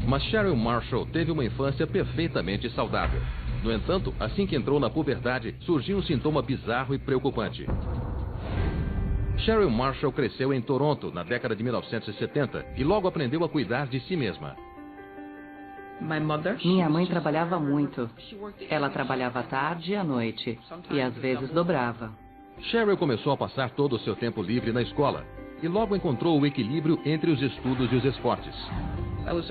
Mas Cheryl Marshall teve uma infância perfeitamente saudável. No entanto, assim que entrou na puberdade, surgiu um sintoma bizarro e preocupante. Cheryl Marshall cresceu em Toronto na década de 1970 e logo aprendeu a cuidar de si mesma. Minha mãe trabalhava muito. Ela trabalhava à tarde e à noite, e às vezes dobrava. Cheryl começou a passar todo o seu tempo livre na escola e logo encontrou o equilíbrio entre os estudos e os esportes.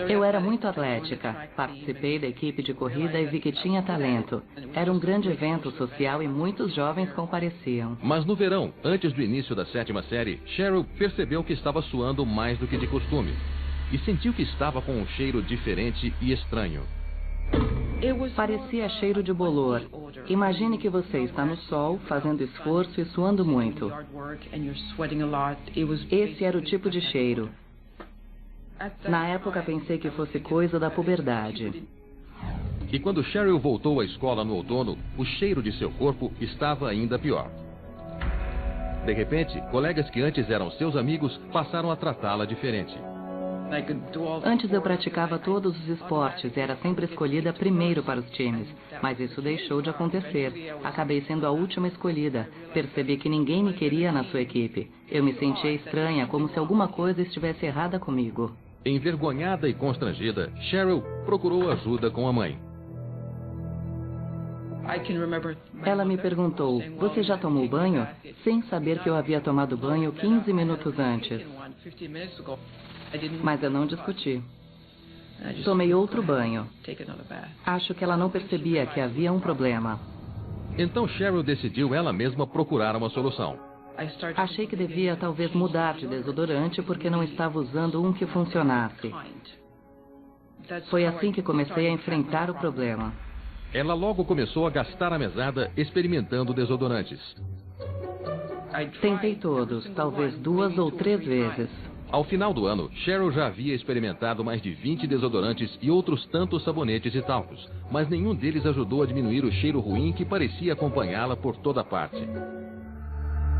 Eu era muito atlética. Participei da equipe de corrida e vi que tinha talento. Era um grande evento social e muitos jovens compareciam. Mas no verão, antes do início da 7ª série, Cheryl percebeu que estava suando mais do que de costume e sentiu que estava com um cheiro diferente e estranho. Parecia cheiro de bolor. Imagine que você está no sol, fazendo esforço e suando muito. Esse era o tipo de cheiro. Na época pensei que fosse coisa da puberdade. E quando Cheryl voltou à escola no outono, o cheiro de seu corpo estava ainda pior. De repente, colegas que antes eram seus amigos passaram a tratá-la diferente. Antes eu praticava todos os esportes e era sempre escolhida primeiro para os times. Mas isso deixou de acontecer. Acabei sendo a última escolhida. Percebi que ninguém me queria na sua equipe. Eu me sentia estranha, como se alguma coisa estivesse errada comigo. Envergonhada e constrangida, Cheryl procurou ajuda com a mãe. Ela me perguntou, você já tomou banho? Sem saber que eu havia tomado banho 15 minutos antes. Mas eu não discuti. Tomei outro banho. Acho que ela não percebia que havia um problema. Então Cheryl decidiu ela mesma procurar uma solução. Achei que devia talvez mudar de desodorante porque não estava usando um que funcionasse. Foi assim que comecei a enfrentar o problema. Ela logo começou a gastar a mesada experimentando desodorantes. Tentei todos, talvez 2 ou 3 vezes. Ao final do ano, Cheryl já havia experimentado mais de 20 desodorantes e outros tantos sabonetes e talcos, mas nenhum deles ajudou a diminuir o cheiro ruim que parecia acompanhá-la por toda parte.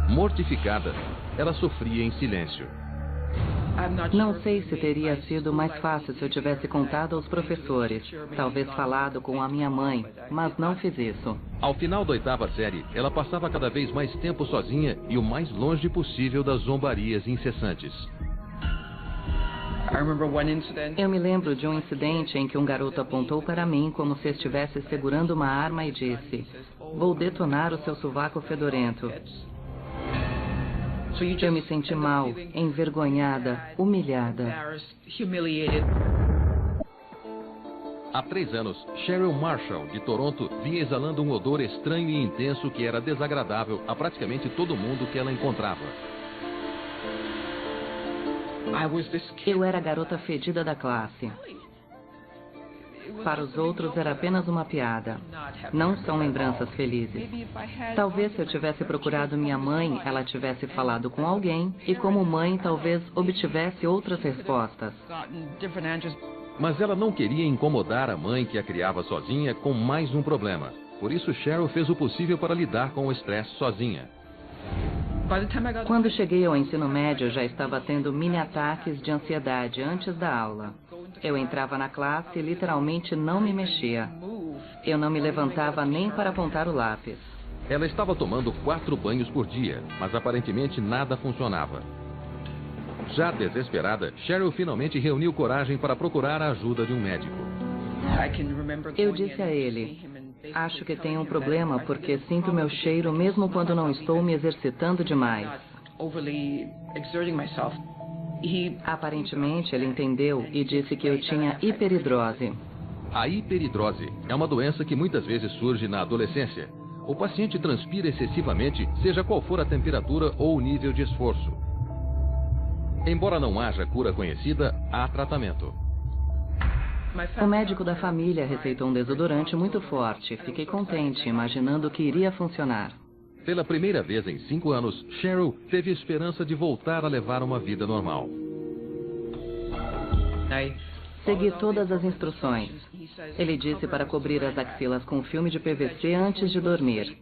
Mortificada, ela sofria em silêncio. Não sei se teria sido mais fácil se eu tivesse contado aos professores, talvez falado com a minha mãe, mas não fiz isso. Ao final da 8ª série, ela passava cada vez mais tempo sozinha e o mais longe possível das zombarias incessantes. Eu me lembro de um incidente em que um garoto apontou para mim como se estivesse segurando uma arma e disse, vou detonar o seu sovaco fedorento. Eu me senti mal, envergonhada, humilhada. Há 3 anos, Cheryl Marshall, de Toronto, vinha exalando um odor estranho e intenso que era desagradável a praticamente todo mundo que ela encontrava. Eu era a garota fedida da classe. Para os outros era apenas uma piada. Não são lembranças felizes. Talvez se eu tivesse procurado minha mãe, ela tivesse falado com alguém e como mãe talvez obtivesse outras respostas. Mas ela não queria incomodar a mãe que a criava sozinha com mais um problema. Por isso Cheryl fez o possível para lidar com o estresse sozinha. Quando cheguei ao ensino médio, já estava tendo mini ataques de ansiedade antes da aula. Eu entrava na classe e literalmente não me mexia. Eu não me levantava nem para apontar o lápis. Ela estava tomando 4 banhos por dia, mas aparentemente nada funcionava. Já desesperada, Cheryl finalmente reuniu coragem para procurar a ajuda de um médico. Eu disse a ele, acho que tenho um problema porque sinto meu cheiro mesmo quando não estou me exercitando demais. Aparentemente ele entendeu e disse que eu tinha hiperidrose. A hiperidrose é uma doença que muitas vezes surge na adolescência. O paciente transpira excessivamente, seja qual for a temperatura ou o nível de esforço. Embora não haja cura conhecida, há tratamento. O médico da família receitou um desodorante muito forte. Fiquei contente, imaginando que iria funcionar. Pela primeira vez em 5 anos, Cheryl teve esperança de voltar a levar uma vida normal. Segui todas as instruções. Ele disse para cobrir as axilas com filme de PVC antes de dormir.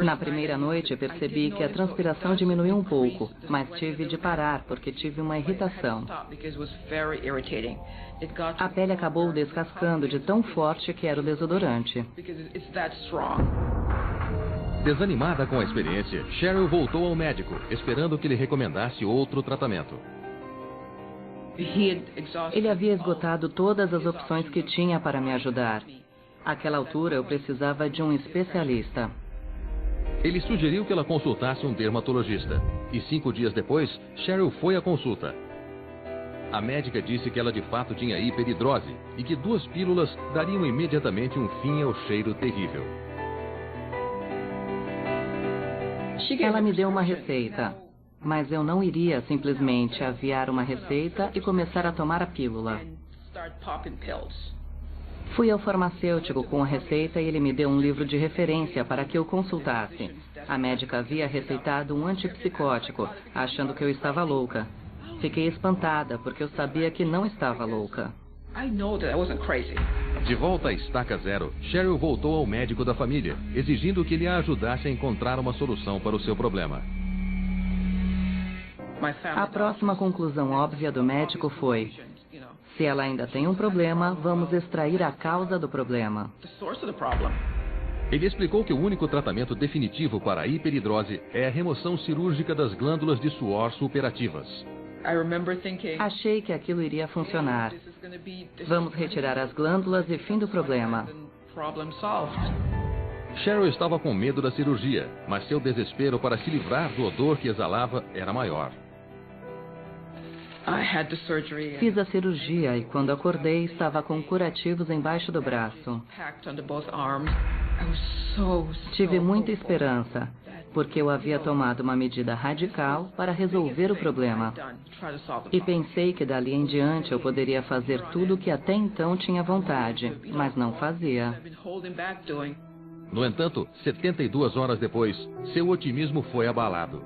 Na primeira noite, percebi que a transpiração diminuiu um pouco, mas tive de parar porque tive uma irritação. A pele acabou descascando de tão forte que era o desodorante. Desanimada com a experiência, Cheryl voltou ao médico, esperando que lhe recomendasse outro tratamento. Ele havia esgotado todas as opções que tinha para me ajudar. Àquela altura, eu precisava de um especialista. Ele sugeriu que ela consultasse um dermatologista. E 5 dias depois, Cheryl foi à consulta. A médica disse que ela de fato tinha hiperidrose e que 2 pílulas dariam imediatamente um fim ao cheiro terrível. Ela me deu uma receita, mas eu não iria simplesmente aviar uma receita e começar a tomar a pílula. Fui ao farmacêutico com a receita e ele me deu um livro de referência para que eu consultasse. A médica havia receitado um antipsicótico, achando que eu estava louca. Fiquei espantada, porque eu sabia que não estava louca. De volta à estaca zero, Cheryl voltou ao médico da família, exigindo que ele a ajudasse a encontrar uma solução para o seu problema. A próxima conclusão óbvia do médico foi: se ela ainda tem um problema, vamos extrair a causa do problema. Ele explicou que o único tratamento definitivo para a hiperidrose é a remoção cirúrgica das glândulas de suor superativas. Achei que aquilo iria funcionar. Vamos retirar as glândulas e fim do problema. Cheryl estava com medo da cirurgia, mas seu desespero para se livrar do odor que exalava era maior. Fiz a cirurgia e quando acordei estava com curativos embaixo do braço. Tive muita esperança, porque eu havia tomado uma medida radical para resolver o problema. E pensei que dali em diante eu poderia fazer tudo o que até então tinha vontade, mas não fazia. No entanto, 72 horas depois, seu otimismo foi abalado.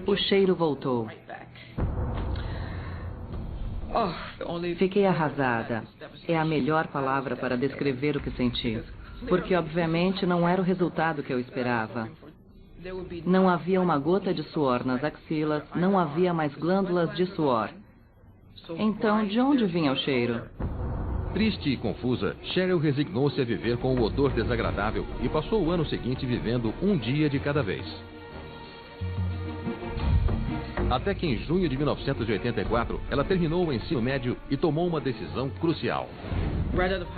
O cheiro voltou. Fiquei arrasada. É a melhor palavra para descrever o que senti. Porque, obviamente, não era o resultado que eu esperava. Não havia uma gota de suor nas axilas, não havia mais glândulas de suor. Então, de onde vinha o cheiro? Triste e confusa, Cheryl resignou-se a viver com o odor desagradável e passou o ano seguinte vivendo um dia de cada vez. Até que em junho de 1984, ela terminou o ensino médio e tomou uma decisão crucial.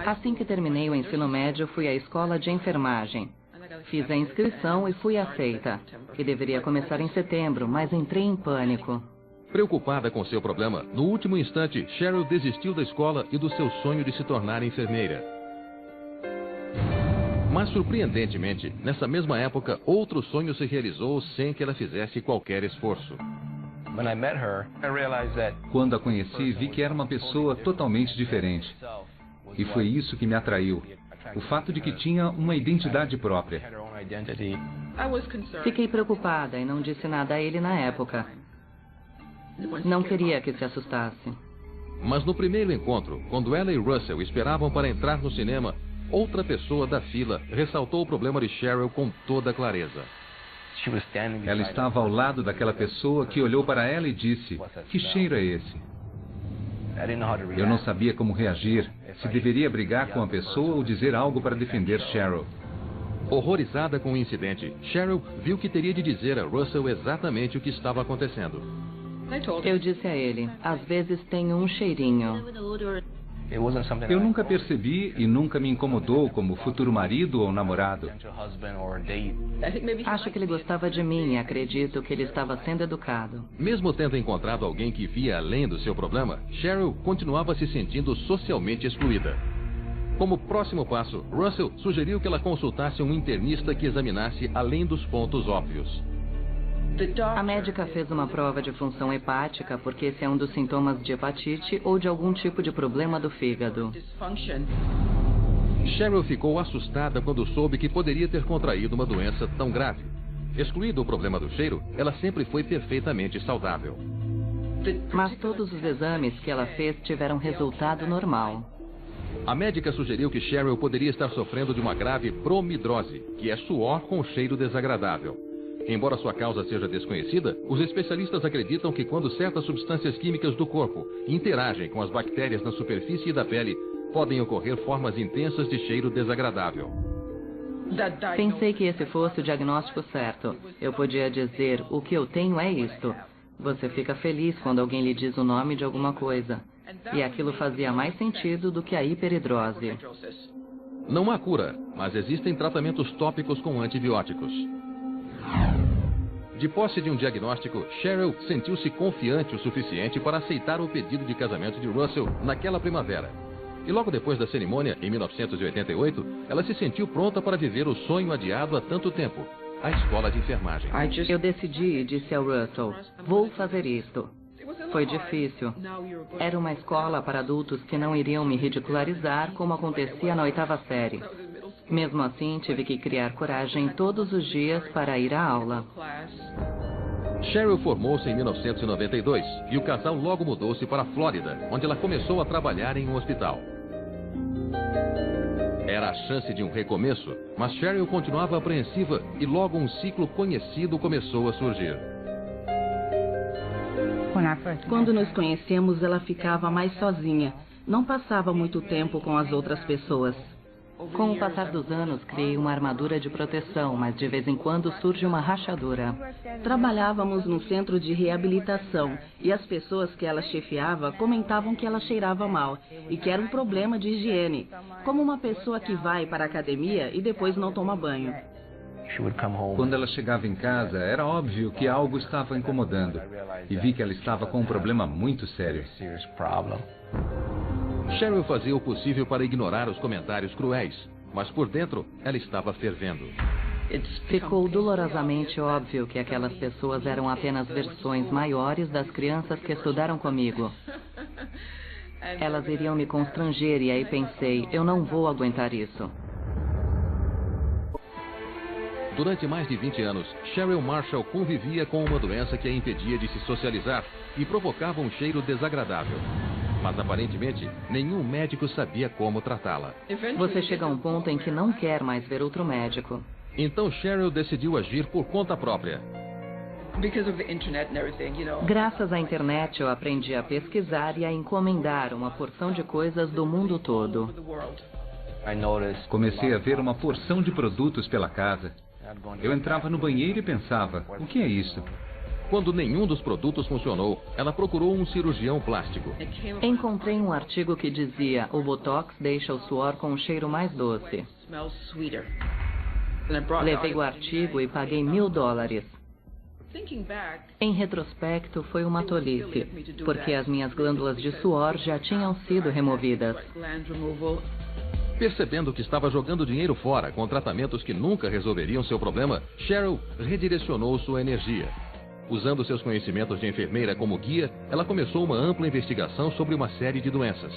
Assim que terminei o ensino médio, fui à escola de enfermagem. Fiz a inscrição e fui aceita. E deveria começar em setembro, mas entrei em pânico. Preocupada com seu problema, no último instante, Cheryl desistiu da escola e do seu sonho de se tornar enfermeira. Mas, surpreendentemente, nessa mesma época, outro sonho se realizou sem que ela fizesse qualquer esforço. Quando a conheci, vi que era uma pessoa totalmente diferente. E foi isso que me atraiu. O fato de que tinha uma identidade própria. Fiquei preocupada e não disse nada a ele na época. Não queria que se assustasse. Mas no primeiro encontro, quando ela e Russell esperavam para entrar no cinema, outra pessoa da fila ressaltou o problema de Cheryl com toda clareza. Ela estava ao lado daquela pessoa que olhou para ela e disse: "Que cheiro é esse?" Eu não sabia como reagir, se deveria brigar com a pessoa ou dizer algo para defender Cheryl. Horrorizada com o incidente, Cheryl viu que teria de dizer a Russell exatamente o que estava acontecendo. Eu disse a ele: às vezes tenho um cheirinho. Eu nunca percebi e nunca me incomodou como futuro marido ou namorado. Acho que ele gostava de mim e acredito que ele estava sendo educado. Mesmo tendo encontrado alguém que via além do seu problema, Cheryl continuava se sentindo socialmente excluída. Como próximo passo, Russell sugeriu que ela consultasse um internista que examinasse além dos pontos óbvios. A médica fez uma prova de função hepática porque esse é um dos sintomas de hepatite ou de algum tipo de problema do fígado. Cheryl ficou assustada quando soube que poderia ter contraído uma doença tão grave. Excluído o problema do cheiro, ela sempre foi perfeitamente saudável. Mas todos os exames que ela fez tiveram resultado normal. A médica sugeriu que Cheryl poderia estar sofrendo de uma grave bromidrose, que é suor com cheiro desagradável. Embora sua causa seja desconhecida, os especialistas acreditam que quando certas substâncias químicas do corpo interagem com as bactérias na superfície da pele, podem ocorrer formas intensas de cheiro desagradável. Pensei que esse fosse o diagnóstico certo. Eu podia dizer, o que eu tenho é isto. Você fica feliz quando alguém lhe diz o nome de alguma coisa. E aquilo fazia mais sentido do que a hiperidrose. Não há cura, mas existem tratamentos tópicos com antibióticos. De posse de um diagnóstico, Cheryl sentiu-se confiante o suficiente para aceitar o pedido de casamento de Russell naquela primavera. E logo depois da cerimônia, em 1988, ela se sentiu pronta para viver o sonho adiado há tanto tempo, a escola de enfermagem. Eu decidi e disse ao Russell, vou fazer isto. Foi difícil. Era uma escola para adultos que não iriam me ridicularizar como acontecia na 8ª série. Mesmo assim, tive que criar coragem todos os dias para ir à aula. Cheryl formou-se em 1992 e o casal logo mudou-se para a Flórida, onde ela começou a trabalhar em um hospital. Era a chance de um recomeço, mas Cheryl continuava apreensiva e logo um ciclo conhecido começou a surgir. Quando nos conhecemos, ela ficava mais sozinha. Não passava muito tempo com as outras pessoas. Com o passar dos anos, criei uma armadura de proteção, mas de vez em quando surge uma rachadura. Trabalhávamos num centro de reabilitação e as pessoas que ela chefiava comentavam que ela cheirava mal e que era um problema de higiene, como uma pessoa que vai para a academia e depois não toma banho. Quando ela chegava em casa, era óbvio que algo estava incomodando e vi que ela estava com um problema muito sério. Cheryl fazia o possível para ignorar os comentários cruéis, mas por dentro ela estava fervendo. Ficou dolorosamente óbvio que aquelas pessoas eram apenas versões maiores das crianças que estudaram comigo. Elas iriam me constranger e aí pensei, eu não vou aguentar isso. Durante mais de 20 anos, Cheryl Marshall convivia com uma doença que a impedia de se socializar e provocava um cheiro desagradável. Mas aparentemente, nenhum médico sabia como tratá-la. Você chega a um ponto em que não quer mais ver outro médico. Então Cheryl decidiu agir por conta própria. Graças à internet, eu aprendi a pesquisar e a encomendar uma porção de coisas do mundo todo. Comecei a ver uma porção de produtos pela casa. Eu entrava no banheiro e pensava, o que é isso? Quando nenhum dos produtos funcionou, ela procurou um cirurgião plástico. Encontrei um artigo que dizia, o Botox deixa o suor com um cheiro mais doce. Levei o artigo e paguei $1000. Em retrospecto, foi uma tolice, porque as minhas glândulas de suor já tinham sido removidas. Percebendo que estava jogando dinheiro fora com tratamentos que nunca resolveriam seu problema, Cheryl redirecionou sua energia. Usando seus conhecimentos de enfermeira como guia, ela começou uma ampla investigação sobre uma série de doenças.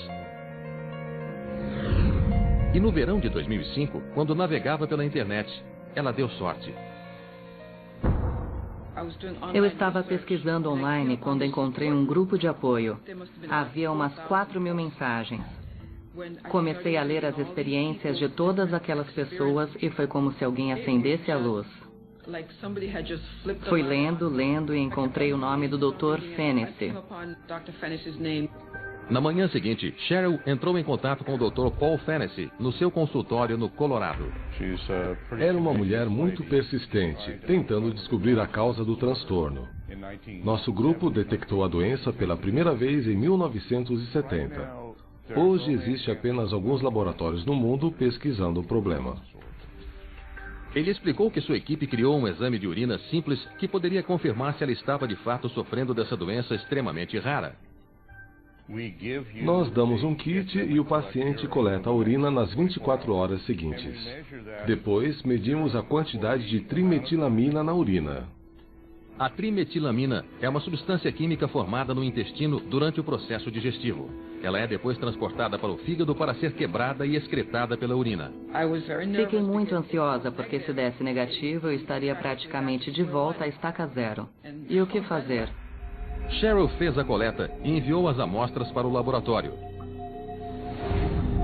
E no verão de 2005, quando navegava pela internet, ela deu sorte. Eu estava pesquisando online quando encontrei um grupo de apoio. Havia umas 4.000 mensagens. Comecei a ler as experiências de todas aquelas pessoas e foi como se alguém acendesse a luz. Fui lendo e encontrei o nome do Dr. Fennessy. Na manhã seguinte, Cheryl entrou em contato com o Dr. Paul Fennessy no seu consultório no Colorado. Era uma mulher muito persistente, tentando descobrir a causa do transtorno. Nosso grupo detectou a doença pela primeira vez em 1970. Hoje existe apenas alguns laboratórios no mundo pesquisando o problema. Ele explicou que sua equipe criou um exame de urina simples que poderia confirmar se ela estava de fato sofrendo dessa doença extremamente rara. Nós damos um kit e o paciente coleta a urina nas 24 horas seguintes. Depois, medimos a quantidade de trimetilamina na urina. A trimetilamina é uma substância química formada no intestino durante o processo digestivo. Ela é depois transportada para o fígado para ser quebrada e excretada pela urina. Fiquei muito ansiosa porque se desse negativo eu estaria praticamente de volta à estaca zero. E o que fazer? Cheryl fez a coleta e enviou as amostras para o laboratório.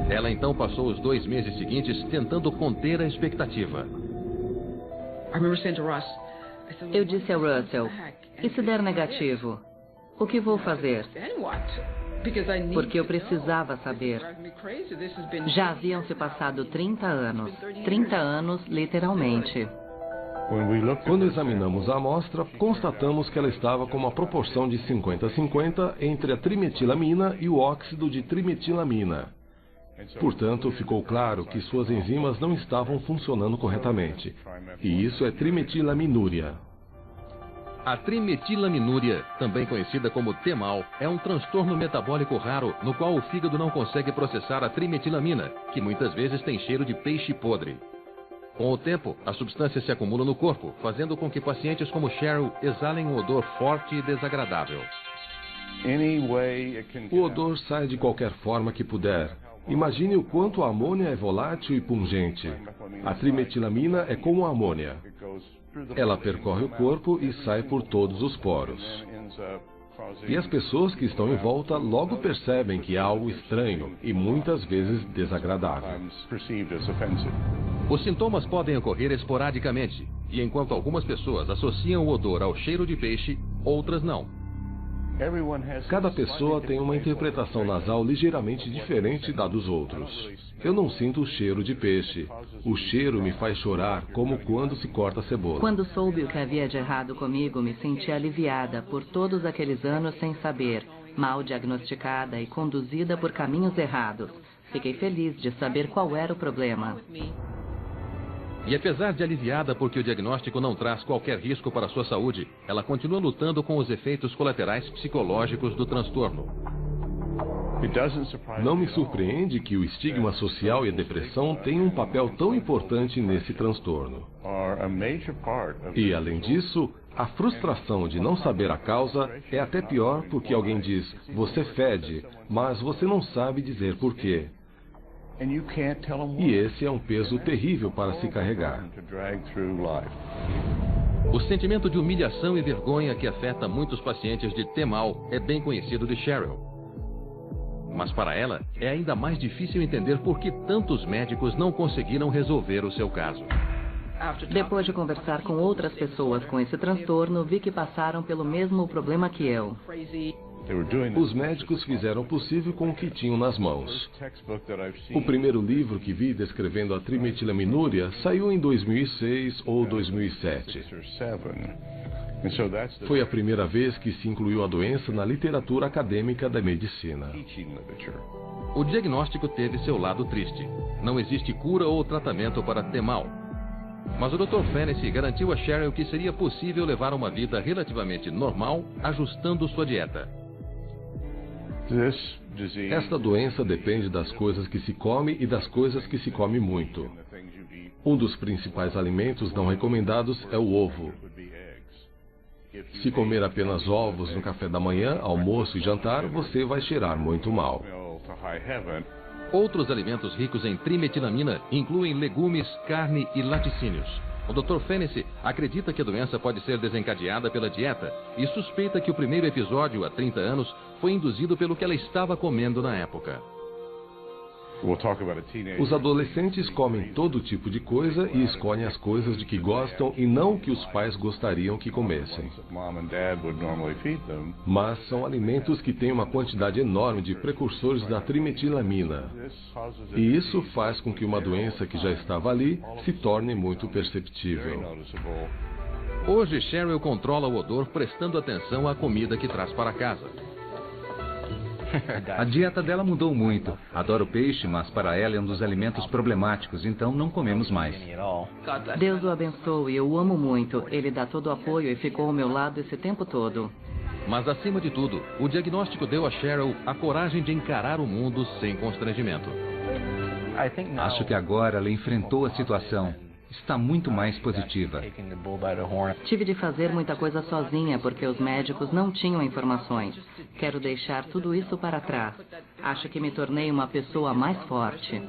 Ela então passou os 2 meses seguintes tentando conter a expectativa. Eu disse a Russell, e se der negativo, o que vou fazer? Porque eu precisava saber. Já haviam se passado 30 anos. 30 anos, literalmente. Quando examinamos a amostra, constatamos que ela estava com uma proporção de 50-50 entre a trimetilamina e o óxido de trimetilamina. Portanto, ficou claro que suas enzimas não estavam funcionando corretamente. E isso é trimetilaminúria. A trimetilaminúria, também conhecida como T-mal, é um transtorno metabólico raro no qual o fígado não consegue processar a trimetilamina, que muitas vezes tem cheiro de peixe podre. Com o tempo, a substância se acumula no corpo, fazendo com que pacientes como Cheryl exalem um odor forte e desagradável. O odor sai de qualquer forma que puder. Imagine o quanto a amônia é volátil e pungente. A trimetilamina é como a amônia. Ela percorre o corpo e sai por todos os poros. E as pessoas que estão em volta logo percebem que há algo estranho e muitas vezes desagradável. Os sintomas podem ocorrer esporadicamente, e enquanto algumas pessoas associam o odor ao cheiro de peixe, outras não. Cada pessoa tem uma interpretação nasal ligeiramente diferente da dos outros. Eu não sinto o cheiro de peixe. O cheiro me faz chorar, como quando se corta a cebola. Quando soube o que havia de errado comigo, me senti aliviada por todos aqueles anos sem saber, mal diagnosticada e conduzida por caminhos errados. Fiquei feliz de saber qual era o problema. E apesar de aliviada porque o diagnóstico não traz qualquer risco para a sua saúde, ela continua lutando com os efeitos colaterais psicológicos do transtorno. Não me surpreende que o estigma social e a depressão tenham um papel tão importante nesse transtorno. E, além disso, a frustração de não saber a causa é até pior porque alguém diz, você fede, mas você não sabe dizer por quê. E esse é um peso terrível para se carregar. O sentimento de humilhação e vergonha que afeta muitos pacientes de T-mal é bem conhecido de Cheryl. Mas para ela, é ainda mais difícil entender por que tantos médicos não conseguiram resolver o seu caso. Depois de conversar com outras pessoas com esse transtorno, vi que passaram pelo mesmo problema que eu. Os médicos fizeram o possível com o que tinham nas mãos. O primeiro livro que vi descrevendo a trimetilaminúria saiu em 2006 ou 2007. Foi a primeira vez que se incluiu a doença na literatura acadêmica da medicina. O diagnóstico teve seu lado triste. Não existe cura ou tratamento para T-mal. Mas o Dr. Fennessy garantiu a Cheryl que seria possível levar uma vida relativamente normal, ajustando sua dieta. Esta doença depende das coisas que se come e das coisas que se come muito. Um dos principais alimentos não recomendados é o ovo. Se comer apenas ovos no café da manhã, almoço e jantar, você vai cheirar muito mal. Outros alimentos ricos em trimetilamina incluem legumes, carne e laticínios. O Dr. Fennessy acredita que a doença pode ser desencadeada pela dieta e suspeita que o primeiro episódio, há 30 anos, foi induzido pelo que ela estava comendo na época. Os adolescentes comem todo tipo de coisa e escolhem as coisas de que gostam e não o que os pais gostariam que comessem. Mas são alimentos que têm uma quantidade enorme de precursores da trimetilamina. E isso faz com que uma doença que já estava ali se torne muito perceptível. Hoje, Cheryl controla o odor prestando atenção à comida que traz para casa. A dieta dela mudou muito. Adoro peixe, mas para ela é um dos alimentos problemáticos, então não comemos mais. Deus o abençoe, eu o amo muito. Ele dá todo o apoio e ficou ao meu lado esse tempo todo. Mas acima de tudo, o diagnóstico deu a Cheryl a coragem de encarar o mundo sem constrangimento. Acho que agora ela enfrentou a situação. Está muito mais positiva. Tive de fazer muita coisa sozinha porque os médicos não tinham informações. Quero deixar tudo isso para trás. Acho que me tornei uma pessoa mais forte.